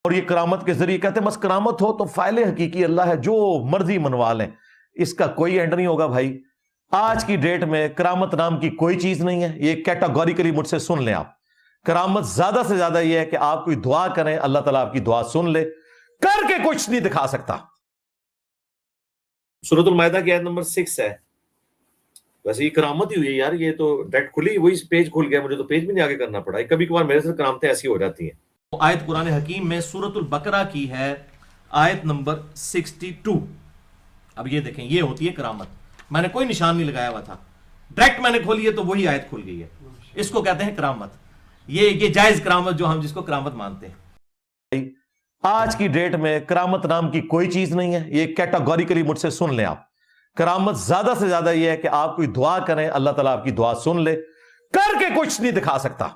और ये करामत के जरिए कहते हैं बस करामत हो तो फाइल हकीकी अल्लाह है, जो मर्जी मनवा लें, इसका कोई एंड नहीं होगा भाई। आज की डेट में करामत नाम की कोई चीज नहीं है, ये कैटेगोरिकली मुझसे सुन लें आप। करामत ज्यादा से ज्यादा यह है कि आप कोई दुआ करें, अल्लाह ताला आपकी दुआ सुन ले, करके कुछ नहीं दिखा सकता। सूरतुल माइदा की आयत नंबर 6 है। वैसे ये करामत ही हुई है यार, ये तो डायरेक्ट खुली, वही पेज खुल गया, मुझे तो पेज भी नहीं आगे करना पड़ा। कभी कभार मेरे से करामतें ऐसी हो जाती हैं। आयत कुरान हकीम में सूरतुल बकरा की है, आयत नंबर 62। अब ये देखें, ये होती है करामत। मैंने कोई निशान नहीं लगाया हुआ था, डायरेक्ट मैंने खोली है तो वही आयत खुल गई है। इसको कहते हैं करामत। ये जायज करामत, जो हम जिसको करामत मानते हैं। आज की डेट में करामत नाम की कोई चीज नहीं है, ये कैटेगोरिकली मुझसे सुन लें आप। करामत ज्यादा से ज्यादा यह है कि आप कोई दुआ करें, अल्लाह ताला आपकी दुआ सुन ले, करके कुछ नहीं दिखा सकता।